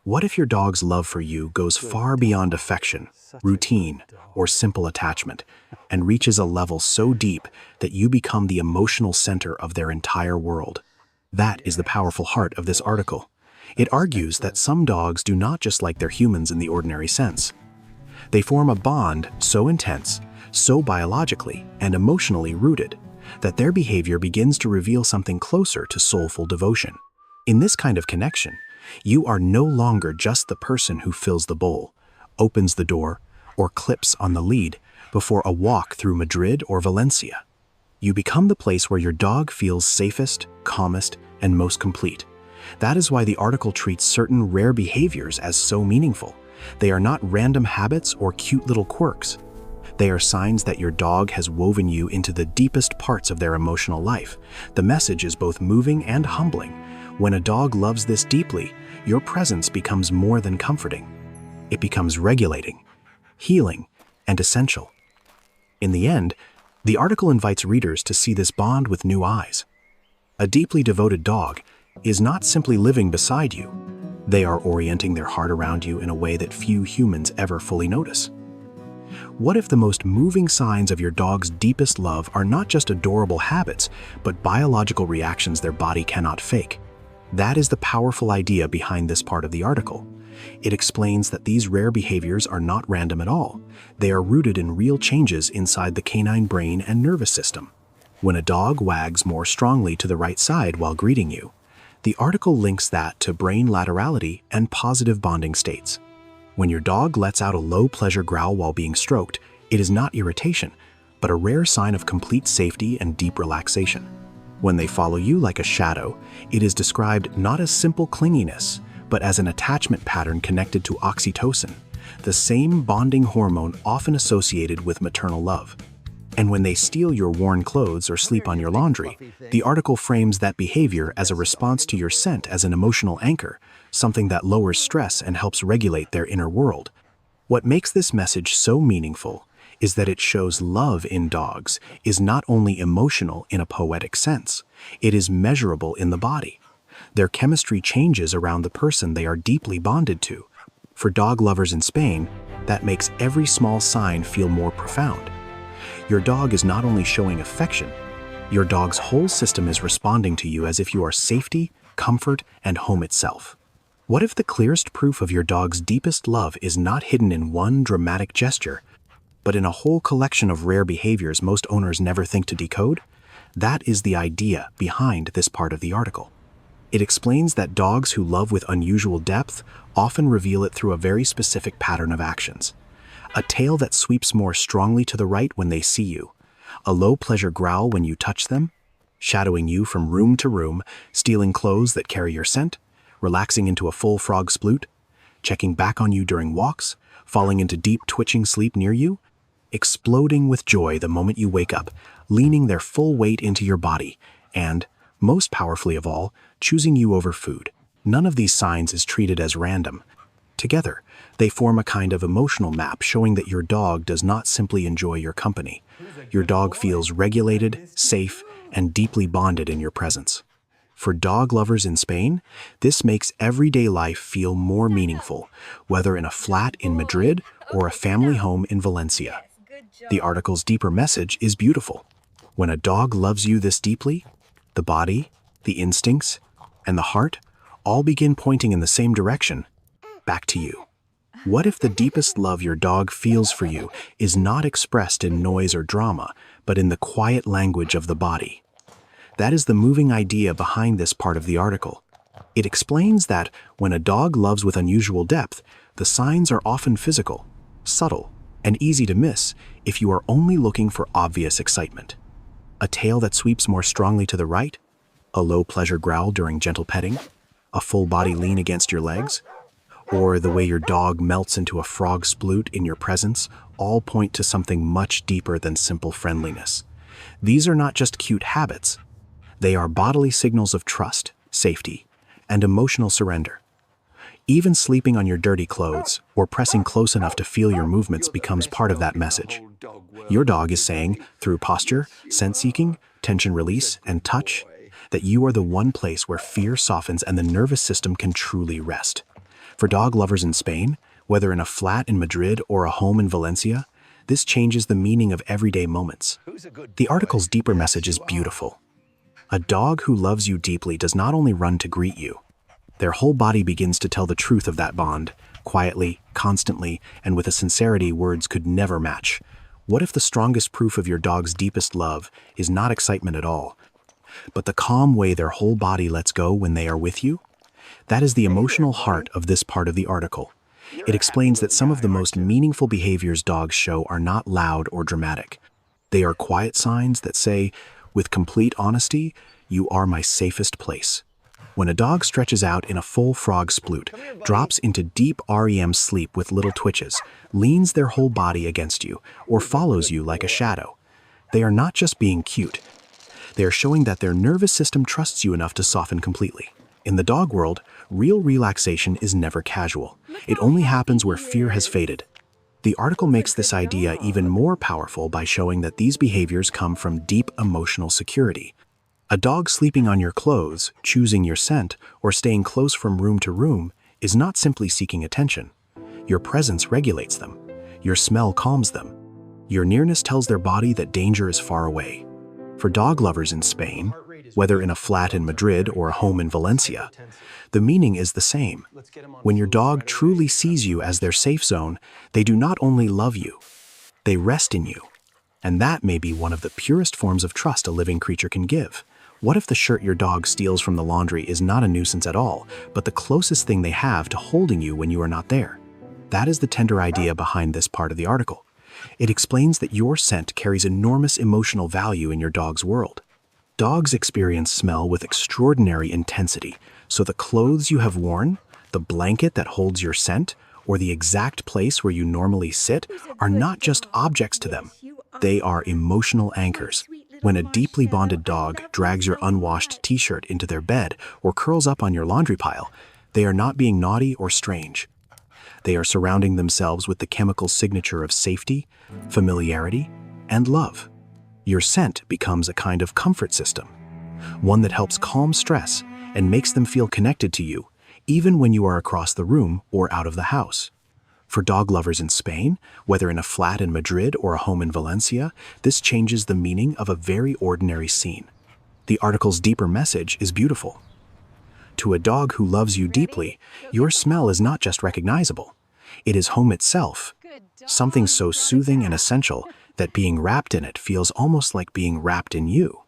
What if your dog's love for you goes far beyond affection, routine, or simple attachment, and reaches a level so deep that you become the emotional center of their entire world? That is the powerful heart of this article. It argues that some dogs do not just like their humans in the ordinary sense. They form a bond so intense, so biologically and emotionally rooted, that their behavior begins to reveal something closer to soulful devotion. In this kind of connection, you are no longer just the person who fills the bowl, opens the door, or clips on the lead before a walk through Madrid or Valencia. You become the place where your dog feels safest, calmest, and most complete. That is why the article treats certain rare behaviors as so meaningful. They are not random habits or cute little quirks. They are signs that your dog has woven you into the deepest parts of their emotional life. The message is both moving and humbling. When a dog loves this deeply, your presence becomes more than comforting. It becomes regulating, healing, and essential. In the end, the article invites readers to see this bond with new eyes. A deeply devoted dog is not simply living beside you. They are orienting their heart around you in a way that few humans ever fully notice. What if the most moving signs of your dog's deepest love are not just adorable habits, but biological reactions their body cannot fake? That is the powerful idea behind this part of the article. It explains that these rare behaviors are not random at all. They are rooted in real changes inside the canine brain and nervous system. When a dog wags more strongly to the right side while greeting you, the article links that to brain laterality and positive bonding states. When your dog lets out a low-pleasure growl while being stroked, it is not irritation, but a rare sign of complete safety and deep relaxation. When they follow you like a shadow, it is described not as simple clinginess, but as an attachment pattern connected to oxytocin, the same bonding hormone often associated with maternal love. And when they steal your worn clothes or sleep on your laundry, the article frames that behavior as a response to your scent as an emotional anchor, something that lowers stress and helps regulate their inner world. What makes this message so meaningful is that it shows love in dogs is not only emotional in a poetic sense, it is measurable in the body. Their chemistry changes around the person they are deeply bonded to. For dog lovers in Spain, that makes every small sign feel more profound. Your dog is not only showing affection, your dog's whole system is responding to you as if you are safety, comfort, and home itself. What if the clearest proof of your dog's deepest love is not hidden in one dramatic gesture, but in a whole collection of rare behaviors most owners never think to decode? That is the idea behind this part of the article. It explains that dogs who love with unusual depth often reveal it through a very specific pattern of actions. A tail that sweeps more strongly to the right when they see you, a low-pleasure growl when you touch them, shadowing you from room to room, stealing clothes that carry your scent, relaxing into a full frog sploot, checking back on you during walks, falling into deep twitching sleep near you, exploding with joy the moment you wake up, leaning their full weight into your body, and, most powerfully of all, choosing you over food. None of these signs is treated as random. Together, they form a kind of emotional map showing that your dog does not simply enjoy your company. Your dog feels regulated, safe, and deeply bonded in your presence. For dog lovers in Spain, this makes everyday life feel more meaningful, whether in a flat in Madrid or a family home in Valencia. The article's deeper message is beautiful. When a dog loves you this deeply, the body, the instincts, and the heart all begin pointing in the same direction, back to you. What if the deepest love your dog feels for you is not expressed in noise or drama, but in the quiet language of the body? That is the moving idea behind this part of the article. It explains that when a dog loves with unusual depth, the signs are often physical, subtle, and easy to miss if you are only looking for obvious excitement. A tail that sweeps more strongly to the right, a low-pleasure growl during gentle petting, a full-body lean against your legs, or the way your dog melts into a frog sploot in your presence all point to something much deeper than simple friendliness. These are not just cute habits. They are bodily signals of trust, safety, and emotional surrender. Even sleeping on your dirty clothes or pressing close enough to feel your movements becomes part of that message. Your dog is saying, through posture, scent-seeking, tension release, and touch, that you are the one place where fear softens and the nervous system can truly rest. For dog lovers in Spain, whether in a flat in Madrid or a home in Valencia, this changes the meaning of everyday moments. The article's deeper message is beautiful. A dog who loves you deeply does not only run to greet you. Their whole body begins to tell the truth of that bond, quietly, constantly, and with a sincerity words could never match. What if the strongest proof of your dog's deepest love is not excitement at all, but the calm way their whole body lets go when they are with you? That is the emotional heart of this part of the article. It explains that some of the most meaningful behaviors dogs show are not loud or dramatic. They are quiet signs that say, with complete honesty, you are my safest place. When a dog stretches out in a full frog sploot, drops into deep REM sleep with little twitches, leans their whole body against you, or follows you like a shadow, they are not just being cute. They are showing that their nervous system trusts you enough to soften completely. In the dog world, real relaxation is never casual. It only happens where fear has faded. The article makes this idea even more powerful by showing that these behaviors come from deep emotional security. A dog sleeping on your clothes, choosing your scent, or staying close from room to room is not simply seeking attention. Your presence regulates them. Your smell calms them. Your nearness tells their body that danger is far away. For dog lovers in Spain, whether in a flat in Madrid or a home in Valencia, the meaning is the same. When your dog truly sees you as their safe zone, they do not only love you, they rest in you. And that may be one of the purest forms of trust a living creature can give. What if the shirt your dog steals from the laundry is not a nuisance at all, but the closest thing they have to holding you when you are not there? That is the tender idea behind this part of the article. It explains that your scent carries enormous emotional value in your dog's world. Dogs experience smell with extraordinary intensity, so the clothes you have worn, the blanket that holds your scent, or the exact place where you normally sit are not just objects to them. They are emotional anchors. When a deeply bonded dog drags your unwashed t-shirt into their bed or curls up on your laundry pile, they are not being naughty or strange. They are surrounding themselves with the chemical signature of safety, familiarity, and love. Your scent becomes a kind of comfort system, one that helps calm stress and makes them feel connected to you, even when you are across the room or out of the house. For dog lovers in Spain, whether in a flat in Madrid or a home in Valencia, this changes the meaning of a very ordinary scene. The article's deeper message is beautiful. To a dog who loves you deeply, your smell is not just recognizable. It is home itself, something so soothing and essential that being wrapped in it feels almost like being wrapped in you.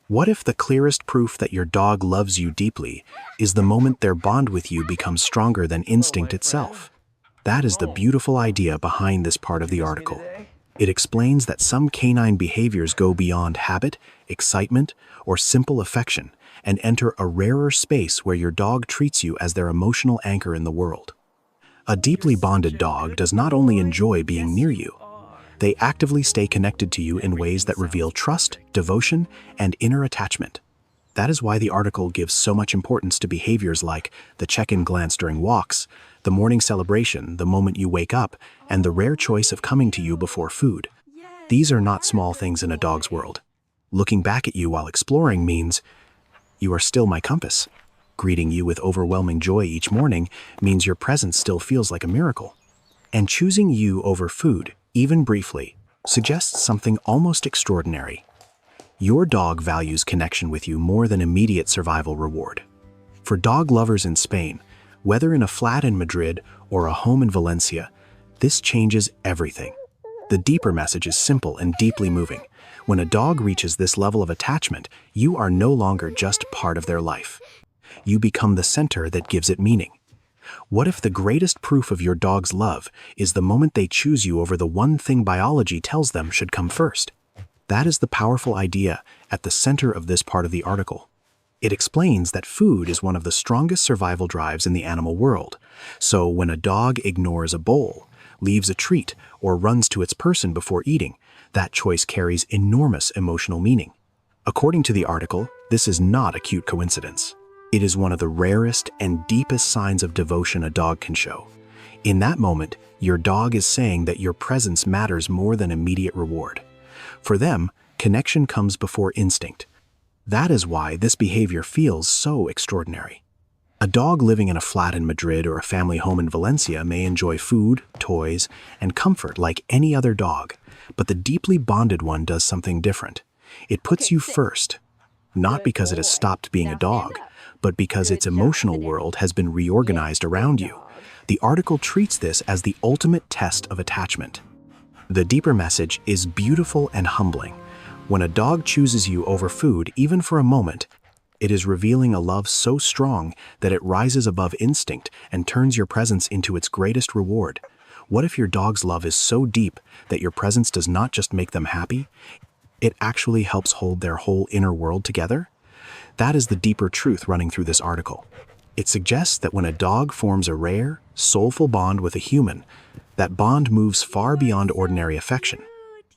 What if the clearest proof that your dog loves you deeply is the moment their bond with you becomes stronger than instinct itself? That is the beautiful idea behind this part of the article. It explains that some canine behaviors go beyond habit, excitement, or simple affection and enter a rarer space where your dog treats you as their emotional anchor in the world. A deeply bonded dog does not only enjoy being near you, they actively stay connected to you in ways that reveal trust, devotion, and inner attachment. That is why the article gives so much importance to behaviors like the check-in glance during walks, the morning celebration, the moment you wake up, and the rare choice of coming to you before food. These are not small things in a dog's world. Looking back at you while exploring means, you are still my compass. Greeting you with overwhelming joy each morning means your presence still feels like a miracle. And choosing you over food, even briefly, suggests something almost extraordinary. Your dog values connection with you more than immediate survival reward. For dog lovers in Spain, whether in a flat in Madrid or a home in Valencia, this changes everything. The deeper message is simple and deeply moving. When a dog reaches this level of attachment, you are no longer just part of their life. You become the center that gives it meaning. What if the greatest proof of your dog's love is the moment they choose you over the one thing biology tells them should come first? That is the powerful idea at the center of this part of the article. It explains that food is one of the strongest survival drives in the animal world. So when a dog ignores a bowl, leaves a treat, or runs to its person before eating, that choice carries enormous emotional meaning. According to the article, this is not a cute coincidence. It is one of the rarest and deepest signs of devotion a dog can show. In that moment, your dog is saying that your presence matters more than immediate reward. For them, connection comes before instinct. That is why this behavior feels so extraordinary. A dog living in a flat in Madrid or a family home in Valencia may enjoy food, toys, and comfort like any other dog, but the deeply bonded one does something different. It puts you first, not because it has stopped being a dog, but because its emotional world has been reorganized around you. The article treats this as the ultimate test of attachment. The deeper message is beautiful and humbling. When a dog chooses you over food, even for a moment, it is revealing a love so strong that it rises above instinct and turns your presence into its greatest reward. What if your dog's love is so deep that your presence does not just make them happy, it actually helps hold their whole inner world together? That is the deeper truth running through this article. It suggests that when a dog forms a rare, soulful bond with a human, that bond moves far beyond ordinary affection.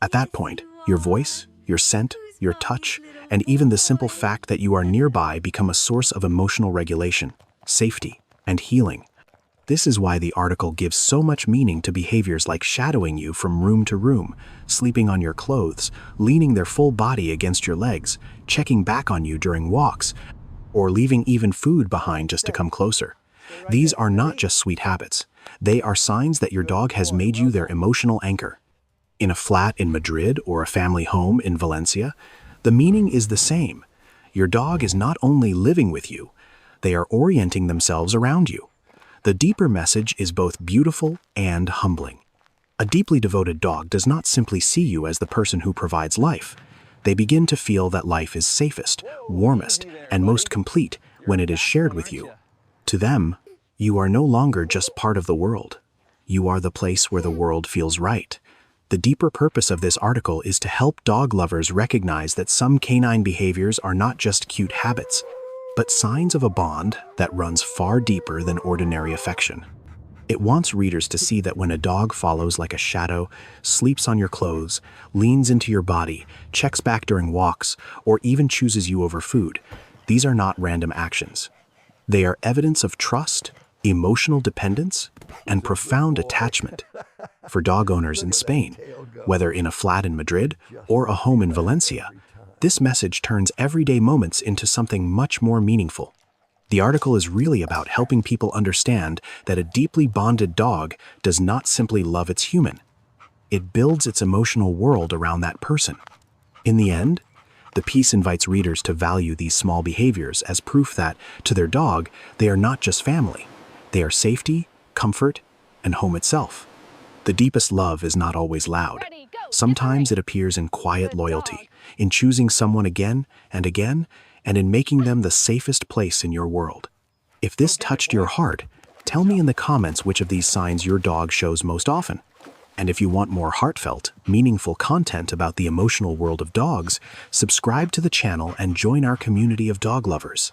At that point, your voice, your scent, your touch, and even the simple fact that you are nearby become a source of emotional regulation, safety, and healing. This is why the article gives so much meaning to behaviors like shadowing you from room to room, sleeping on your clothes, leaning their full body against your legs, checking back on you during walks, or leaving even food behind just to come closer. These are not just sweet habits. They are signs that your dog has made you their emotional anchor. In a flat in Madrid or a family home in Valencia, the meaning is the same. Your dog is not only living with you, they are orienting themselves around you. The deeper message is both beautiful and humbling. A deeply devoted dog does not simply see you as the person who provides life. They begin to feel that life is safest, warmest, and most complete when it is shared with you. To them, you are no longer just part of the world. You are the place where the world feels right. The deeper purpose of this article is to help dog lovers recognize that some canine behaviors are not just cute habits, but signs of a bond that runs far deeper than ordinary affection. It wants readers to see that when a dog follows like a shadow, sleeps on your clothes, leans into your body, checks back during walks, or even chooses you over food, these are not random actions. They are evidence of trust, emotional dependence, and profound attachment. For dog owners in Spain, whether in a flat in Madrid or a home in Valencia, this message turns everyday moments into something much more meaningful. The article is really about helping people understand that a deeply bonded dog does not simply love its human. It builds its emotional world around that person. In the end, the piece invites readers to value these small behaviors as proof that, to their dog, they are not just family. They are safety, comfort, and home itself. The deepest love is not always loud. Sometimes it appears in quiet loyalty, in choosing someone again, and in making them the safest place in your world. If this touched your heart, tell me in the comments which of these signs your dog shows most often. And if you want more heartfelt, meaningful content about the emotional world of dogs, subscribe to the channel and join our community of dog lovers.